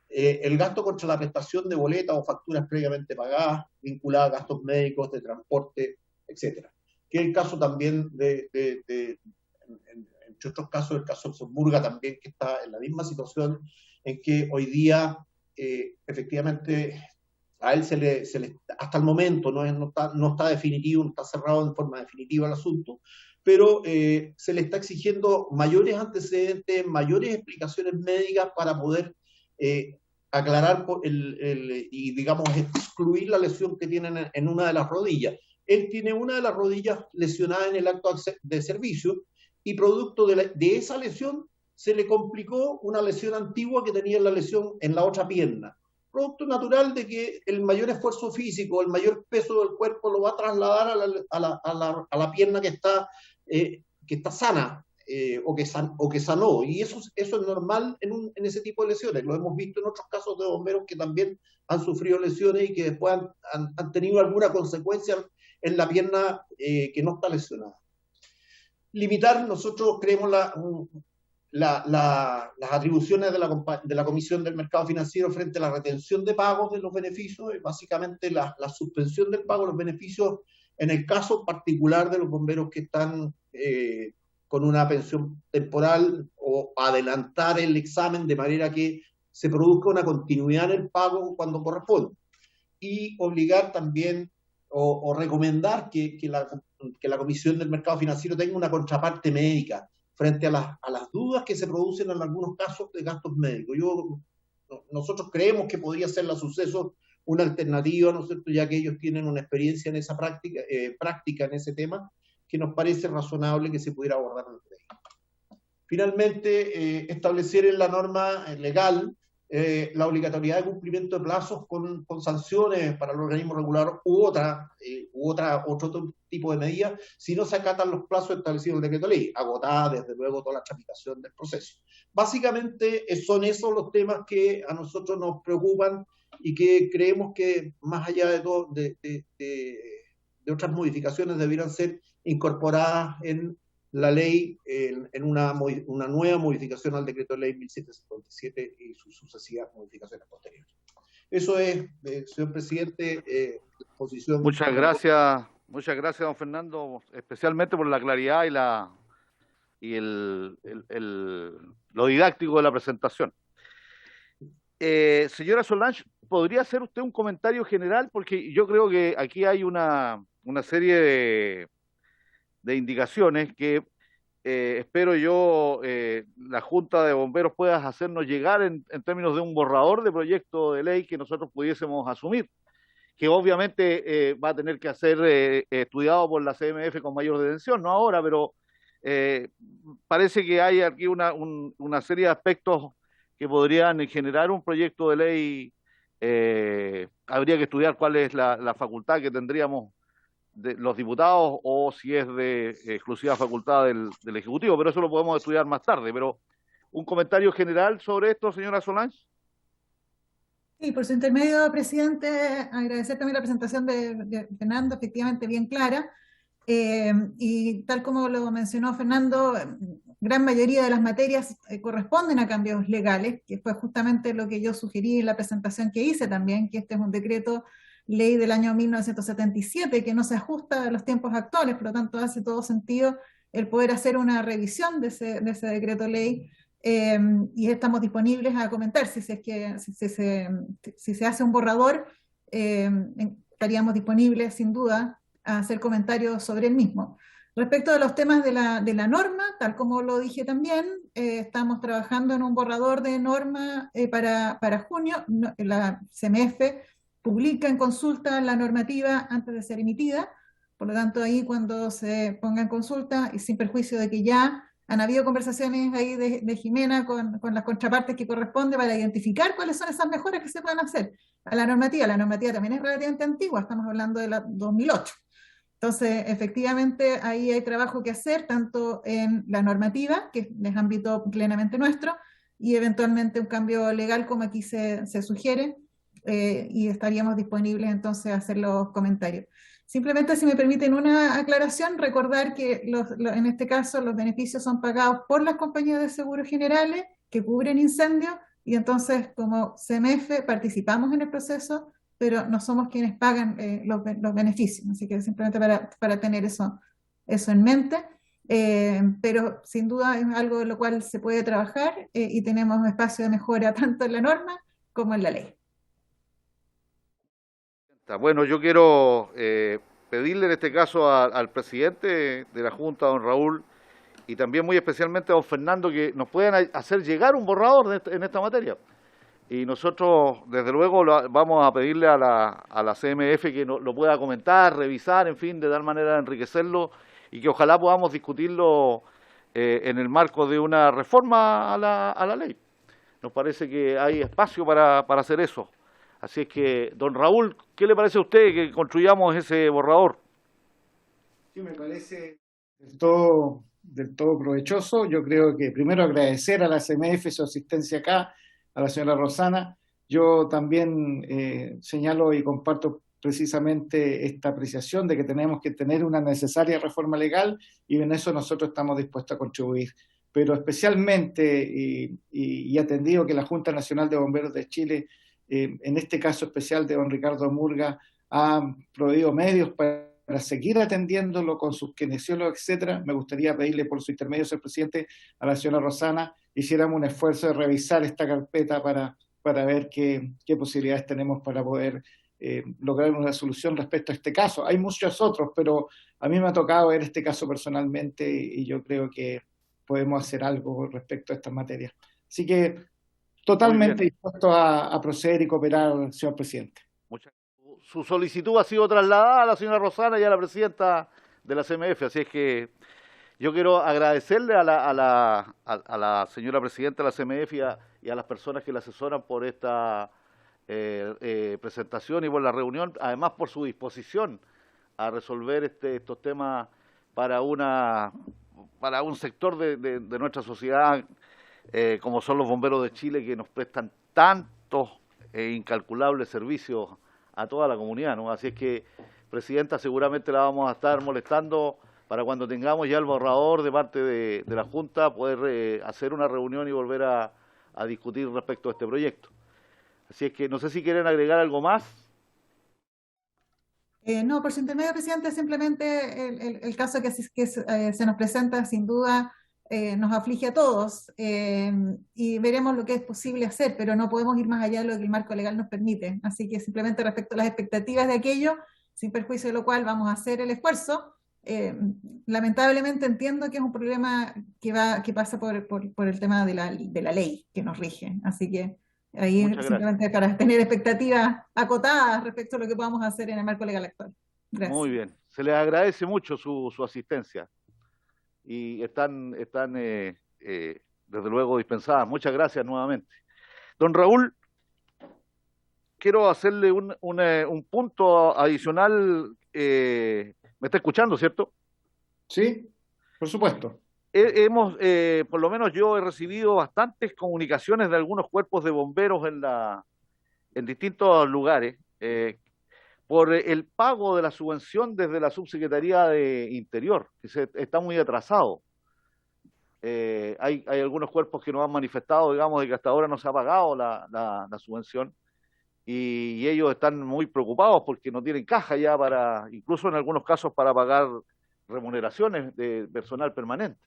Speaker 6: el gasto contra la prestación de boletas o facturas previamente pagadas, vinculadas a gastos médicos, de transporte, etcétera. Que es el caso también entre otros casos, el caso de Oxenburga también, que está en la misma situación, en que hoy día efectivamente a él hasta el momento no está definitivo, no está cerrado en forma definitiva el asunto, pero se le está exigiendo mayores antecedentes, mayores explicaciones médicas para poder aclarar y, digamos, excluir la lesión que tienen en una de las rodillas. Él tiene una de las rodillas lesionada en el acto de servicio, y producto de esa lesión se le complicó una lesión antigua que tenía en la lesión en la otra pierna. producto natural de que el mayor esfuerzo físico, el mayor peso del cuerpo lo va a trasladar a la pierna que está sana, o que sanó, y eso es normal en ese tipo de lesiones. Lo hemos visto en otros casos de bomberos que también han sufrido lesiones y que después han tenido alguna consecuencia en la pierna que no está lesionada. Limitar, nosotros creemos las atribuciones de la Comisión del Mercado Financiero frente a la retención de pagos de los beneficios, básicamente la suspensión del pago de los beneficios en el caso particular de los bomberos que están con una pensión temporal, o adelantar el examen de manera que se produzca una continuidad en el pago cuando corresponde. Y obligar también o recomendar que la Comisión del Mercado Financiero tenga una contraparte médica frente a las dudas que se producen en algunos casos de gastos médicos. Nosotros creemos que podría ser la Sucesos una alternativa, ¿no es cierto?, ya que ellos tienen una experiencia en esa práctica en ese tema, que nos parece razonable que se pudiera abordar en el ley. Finalmente, establecer en la norma legal la obligatoriedad de cumplimiento de plazos con sanciones para el organismo regulador u otro tipo de medidas si no se acatan los plazos establecidos en el decreto ley, agotada desde luego toda la tramitación del proceso. Básicamente son esos los temas que a nosotros nos preocupan y que creemos que más allá de otras modificaciones debieran ser incorporadas en la ley, en una nueva modificación al decreto de ley 1757 y sus sucesivas modificaciones posteriores. Eso es, señor presidente, la posición.
Speaker 1: Muchas gracias, don Fernando, especialmente por la claridad y lo didáctico de la presentación. Señora Solange, ¿podría hacer usted un comentario general? Porque yo creo que aquí hay una serie de indicaciones que espero yo la Junta de Bomberos pueda hacernos llegar en términos de un borrador de proyecto de ley que nosotros pudiésemos asumir, que obviamente va a tener que ser estudiado por la CMF con mayor detención, no ahora, pero parece que hay aquí una serie de aspectos que podrían generar un proyecto de ley. Habría que estudiar cuál es la facultad que tendríamos de los diputados o si es de exclusiva facultad del Ejecutivo, pero eso lo podemos estudiar más tarde. Pero un comentario general sobre esto, señora Solange.
Speaker 3: Sí, por su intermedio, presidente, agradecer también la presentación de Fernando, efectivamente bien clara, y tal como lo mencionó Fernando, gran mayoría de las materias corresponden a cambios legales, que fue justamente lo que yo sugerí en la presentación que hice también, que este es un decreto ley del año 1977 que no se ajusta a los tiempos actuales, por lo tanto hace todo sentido el poder hacer una revisión de ese decreto ley, y estamos disponibles a comentar si se hace un borrador, estaríamos disponibles sin duda a hacer comentarios sobre el mismo. Respecto de los temas de la norma, tal como lo dije también, estamos trabajando en un borrador de norma para junio. La CMF publica en consulta la normativa antes de ser emitida, por lo tanto ahí cuando se ponga en consulta, y sin perjuicio de que ya han habido conversaciones ahí de Jimena con las contrapartes que corresponde para identificar cuáles son esas mejoras que se pueden hacer a la normativa. La normativa también es relativamente antigua, estamos hablando de la 2008. Entonces, efectivamente, ahí hay trabajo que hacer, tanto en la normativa, que es ámbito plenamente nuestro, y eventualmente un cambio legal como aquí se sugiere, y estaríamos disponibles entonces a hacer los comentarios. Simplemente, si me permiten una aclaración, recordar que en este caso los beneficios son pagados por las compañías de seguros generales que cubren incendios, y entonces como CMF participamos en el proceso, pero no somos quienes pagan los beneficios, así que simplemente para tener eso en mente, pero sin duda es algo de lo cual se puede trabajar, y tenemos un espacio de mejora tanto en la norma como en la ley.
Speaker 1: Bueno, yo quiero pedirle en este caso al presidente de la Junta, don Raúl, y también muy especialmente a don Fernando, que nos puedan hacer llegar un borrador en esta materia. Y nosotros, desde luego, vamos a pedirle a la CMF que lo pueda comentar, revisar, en fin, de tal manera de enriquecerlo, y que ojalá podamos discutirlo en el marco de una reforma a la ley. Nos parece que hay espacio para hacer eso. Así es que, don Raúl, ¿qué le parece a usted que construyamos ese borrador?
Speaker 4: Sí, me parece del todo provechoso. Yo creo que primero agradecer a la CMF su asistencia acá, a la señora Rosana. Yo también señalo y comparto precisamente esta apreciación de que tenemos que tener una necesaria reforma legal y en eso nosotros estamos dispuestos a contribuir. Pero especialmente, y atendido que la Junta Nacional de Bomberos de Chile, en este caso especial de don Ricardo Murga, ha proveído medios para seguir atendiéndolo con sus kinesiólogos, etcétera. Me gustaría pedirle por su intermedio, señor presidente, a la señora Rosana, hiciéramos un esfuerzo de revisar esta carpeta para ver qué posibilidades tenemos para poder lograr una solución respecto a este caso. Hay muchos otros, pero a mí me ha tocado ver este caso personalmente y yo creo que podemos hacer algo respecto a estas materias. Así que totalmente dispuesto a proceder y cooperar, señor presidente.
Speaker 1: Su solicitud ha sido trasladada a la señora Rosana y a la presidenta de la CMF, así es que yo quiero agradecerle a la señora presidenta de la CMF y a las personas que la asesoran por esta presentación y por la reunión, además por su disposición a resolver estos temas para un sector de nuestra sociedad como son los bomberos de Chile, que nos prestan tantos e incalculables servicios a toda la comunidad, ¿no? Así es que, presidenta, seguramente la vamos a estar molestando para cuando tengamos ya el borrador de parte de la Junta, poder hacer una reunión y volver a discutir respecto a este proyecto. Así es que no sé si quieren agregar algo más.
Speaker 3: No, por su intermedio, presidente, simplemente el caso que se nos presenta, sin duda, nos aflige a todos y veremos lo que es posible hacer, pero no podemos ir más allá de lo que el marco legal nos permite. Así que simplemente respecto a las expectativas de aquello, sin perjuicio de lo cual vamos a hacer el esfuerzo. Lamentablemente entiendo que es un problema que pasa por el tema de la ley que nos rige. Así que ahí simplemente para tener expectativas acotadas respecto a lo que podamos hacer en el marco legal actual. Gracias.
Speaker 1: Muy bien, se les agradece mucho su asistencia y están desde luego dispensadas. Muchas gracias nuevamente. Don Raúl, quiero hacerle un punto adicional. ¿Me está escuchando, cierto?
Speaker 4: Sí, por supuesto.
Speaker 1: Por lo menos yo he recibido bastantes comunicaciones de algunos cuerpos de bomberos en distintos lugares por el pago de la subvención desde la Subsecretaría de Interior, que está muy atrasado. Hay algunos cuerpos que nos han manifestado, digamos, de que hasta ahora no se ha pagado la subvención y ellos están muy preocupados porque no tienen caja ya incluso en algunos casos para pagar remuneraciones de personal permanente.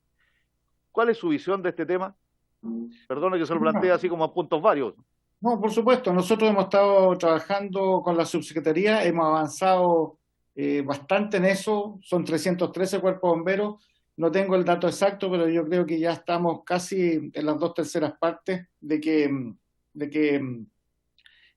Speaker 1: ¿Cuál es su visión de este tema? Perdone que se lo plantee así como a puntos varios.
Speaker 4: No, por supuesto. Nosotros hemos estado trabajando con la subsecretaría, hemos avanzado bastante en eso. Son 313 cuerpos bomberos. No tengo el dato exacto, pero yo creo que ya estamos casi en las 2/3 partes de que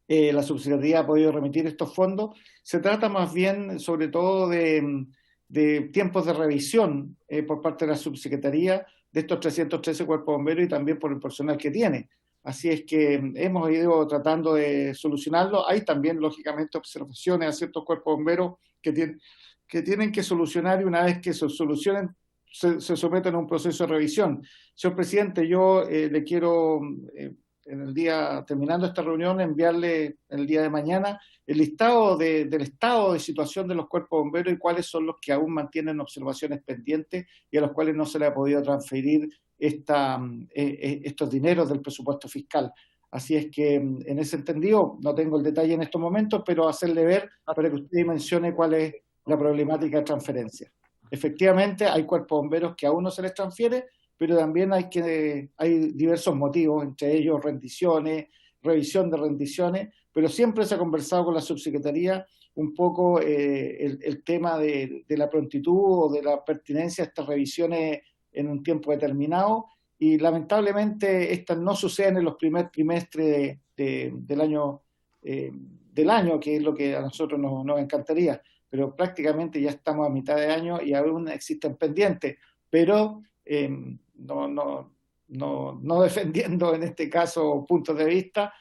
Speaker 4: la subsecretaría ha podido remitir estos fondos. Se trata más bien, sobre todo, de tiempos de revisión por parte de la subsecretaría de estos 313 cuerpos bomberos y también por el personal que tiene. Así es que hemos ido tratando de solucionarlo. Hay también, lógicamente, observaciones a ciertos cuerpos bomberos que tienen que solucionar y una vez que se solucionen, se someten a un proceso de revisión. Señor presidente, yo le quiero, terminando esta reunión, enviarle el día de mañana el listado del estado de situación de los cuerpos bomberos y cuáles son los que aún mantienen observaciones pendientes y a los cuales no se le ha podido transferir estos dineros del presupuesto fiscal. Así es que, en ese entendido, no tengo el detalle en estos momentos, pero hacerle ver para que usted mencione cuál es la problemática de transferencia. Efectivamente, hay cuerpos bomberos que aún no se les transfiere, pero también hay diversos motivos, entre ellos rendiciones, revisión de rendiciones, pero siempre se ha conversado con la subsecretaría un poco el tema de la prontitud o de la pertinencia de estas revisiones en un tiempo determinado, y lamentablemente estas no suceden en los primer trimestres del año, que es lo que a nosotros nos encantaría, pero prácticamente ya estamos a mitad de año y aún existen pendientes, pero no defendiendo en este caso puntos de vista,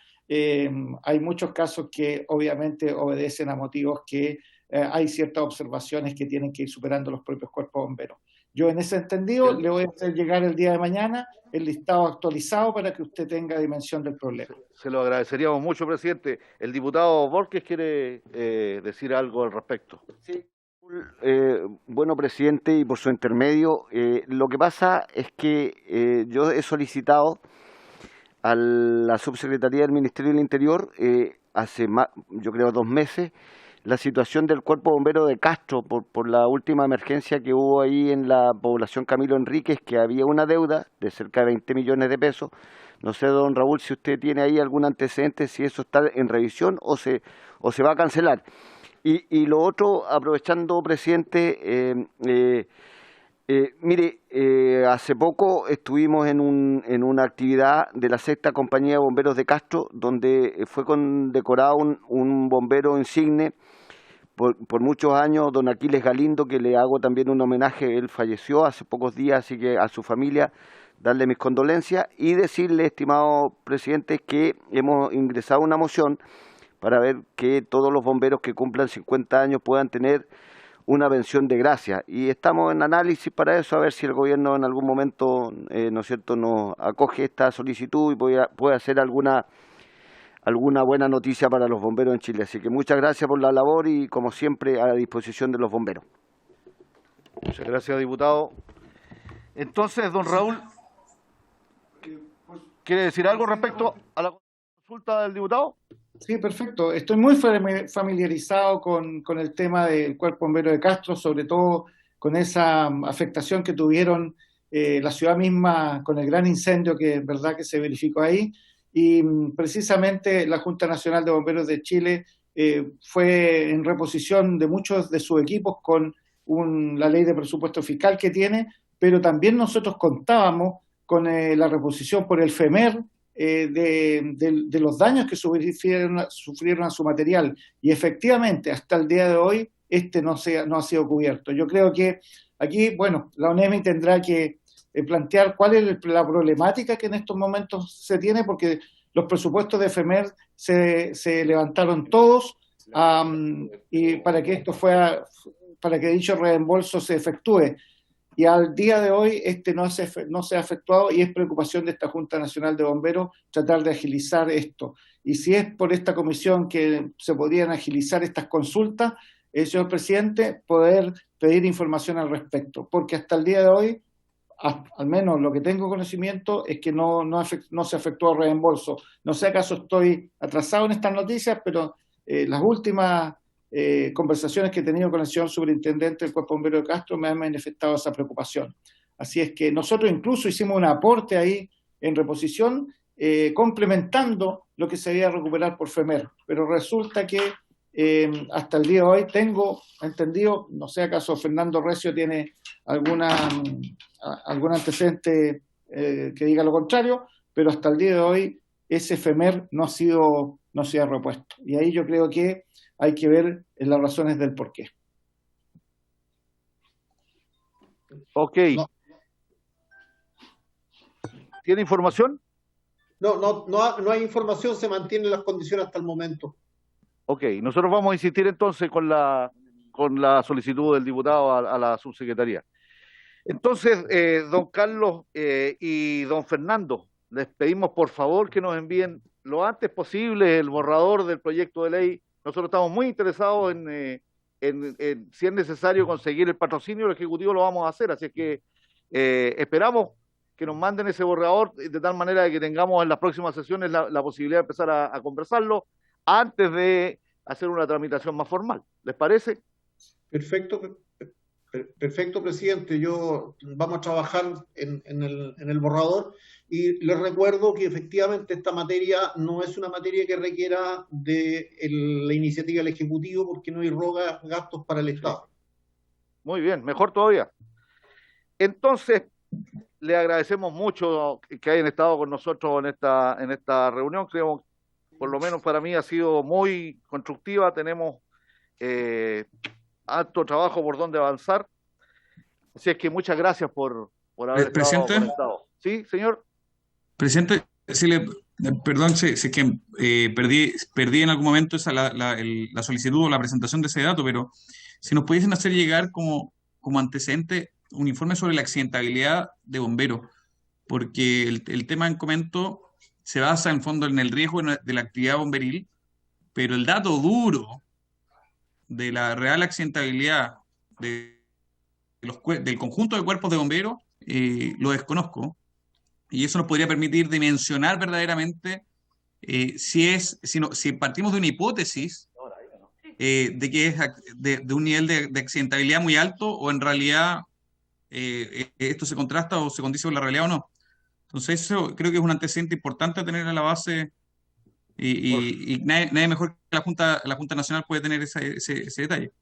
Speaker 4: hay muchos casos que obviamente obedecen a motivos que hay ciertas observaciones que tienen que ir superando los propios cuerpos bomberos. Yo en ese entendido le voy a hacer llegar el día de mañana el listado actualizado para que usted tenga dimensión del problema.
Speaker 1: Se lo agradeceríamos mucho, presidente. El diputado Borges quiere decir algo al respecto.
Speaker 7: Sí. Bueno, presidente, y por su intermedio, lo que pasa es que yo he solicitado a la subsecretaría del Ministerio del Interior hace yo creo 2 meses, la situación del Cuerpo Bombero de Castro por la última emergencia que hubo ahí en la población Camilo Enríquez, que había una deuda de cerca de 20 millones de pesos. No sé, don Raúl, si usted tiene ahí algún antecedente, si eso está en revisión o se va a cancelar. Y lo otro, aprovechando, presidente, mire, hace poco estuvimos en una actividad de la 6ª Compañía de Bomberos de Castro, donde fue condecorado un bombero insigne por muchos años, don Aquiles Galindo, que le hago también un homenaje. Él falleció hace pocos días, así que a su familia darle mis condolencias y decirle, estimado presidente, que hemos ingresado una moción para ver que todos los bomberos que cumplan 50 años puedan tener una pensión de gracia. Y estamos en análisis para eso, a ver si el gobierno en algún momento, ¿no es cierto?, nos acoge esta solicitud y puede hacer alguna buena noticia para los bomberos en Chile. Así que muchas gracias por la labor y, como siempre, a la disposición de los bomberos.
Speaker 1: Muchas gracias, diputado. Entonces, don Raúl, ¿quiere decir algo respecto a la consulta del diputado?
Speaker 4: Sí, perfecto. Estoy muy familiarizado con el tema del Cuerpo Bombero de Castro, sobre todo con esa afectación que tuvieron la ciudad misma con el gran incendio que es verdad que se verificó ahí. Y precisamente la Junta Nacional de Bomberos de Chile fue en reposición de muchos de sus equipos con la ley de presupuesto fiscal que tiene, pero también nosotros contábamos con la reposición por el FEMER de los daños que sufrieron a su material, y efectivamente hasta el día de hoy no ha sido cubierto. Yo creo que aquí, bueno, la ONEMI tendrá que plantear cuál es la problemática que en estos momentos se tiene, porque los presupuestos de FEMER se levantaron todos y para que dicho reembolso se efectúe. Y al día de hoy no se ha efectuado, y es preocupación de esta Junta Nacional de Bomberos tratar de agilizar esto. Y si es por esta comisión que se podrían agilizar estas consultas, señor presidente, poder pedir información al respecto, porque hasta el día de hoy, al menos lo que tengo conocimiento, es que no se efectuó reembolso. No sé acaso estoy atrasado en estas noticias, pero las últimas conversaciones que he tenido con el señor superintendente del Cuerpo Bombero de Castro me han manifestado esa preocupación. Así es que nosotros incluso hicimos un aporte ahí en reposición, complementando lo que se debía recuperar por FEMER, pero resulta que hasta el día de hoy tengo entendido, no sé acaso Fernando Recio tiene algún antecedente que diga lo contrario, pero hasta el día de hoy ese FEMER no ha sido repuesto. Y ahí yo creo que hay que ver las razones del porqué.
Speaker 1: Ok. No. ¿Tiene información?
Speaker 6: No hay información, se mantienen las condiciones hasta el momento.
Speaker 1: Ok, nosotros vamos a insistir entonces con la solicitud del diputado a la subsecretaría. Entonces, don Carlos y don Fernando, les pedimos por favor que nos envíen lo antes posible el borrador del proyecto de ley. Nosotros estamos muy interesados en si es necesario conseguir el patrocinio del Ejecutivo, lo vamos a hacer, así que esperamos que nos manden ese borrador de tal manera de que tengamos en las próximas sesiones la posibilidad de empezar a conversarlo antes de hacer una tramitación más formal. ¿Les parece?
Speaker 6: Perfecto, presidente. Vamos a trabajar en el borrador, y les recuerdo que efectivamente esta materia no es una materia que requiera de la iniciativa del Ejecutivo, porque no irroga gastos para el Estado.
Speaker 1: Muy bien, mejor todavía. Entonces, le agradecemos mucho que hayan estado con nosotros en esta reunión. Creo, por lo menos para mí, ha sido muy constructiva. Tenemos alto trabajo por donde avanzar. Así es que muchas gracias por haber estado conectado. ¿Sí, señor?
Speaker 8: Presidente, si le Perdón, sé que perdí en algún momento la solicitud o la presentación de ese dato, pero si nos pudiesen hacer llegar como antecedente un informe sobre la accidentabilidad de bomberos, porque el tema en comento se basa en fondo en el riesgo de la actividad bomberil, pero el dato duro de la real accidentabilidad del conjunto de cuerpos de bomberos lo desconozco. Y eso nos podría permitir dimensionar verdaderamente si partimos de una hipótesis de que es de un nivel de accidentabilidad muy alto o en realidad esto se contrasta o se condice con la realidad o no. Entonces eso creo que es un antecedente importante a tener a la base y nadie mejor que la Junta Nacional puede tener ese detalle.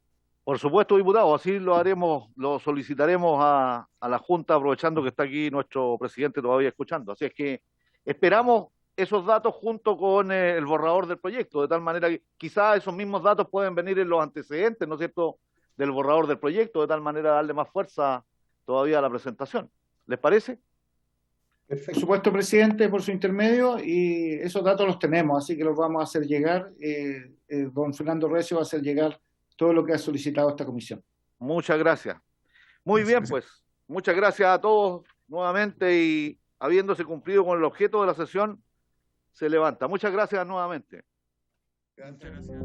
Speaker 1: Por supuesto, diputado, así lo haremos, lo solicitaremos a la Junta, aprovechando que está aquí nuestro presidente todavía escuchando. Así es que esperamos esos datos junto con el borrador del proyecto, de tal manera que quizás esos mismos datos pueden venir en los antecedentes, ¿no es cierto?, del borrador del proyecto, de tal manera darle más fuerza todavía a la presentación. ¿Les parece?
Speaker 4: Por supuesto, presidente, por su intermedio, y esos datos los tenemos, así que los vamos a hacer llegar. Don Fernando Recio va a hacer llegar todo lo que ha solicitado esta comisión.
Speaker 1: Muchas gracias. Muy bien, pues. Muchas gracias a todos nuevamente y habiéndose cumplido con el objeto de la sesión, se levanta. Muchas gracias nuevamente.
Speaker 8: Muchas gracias.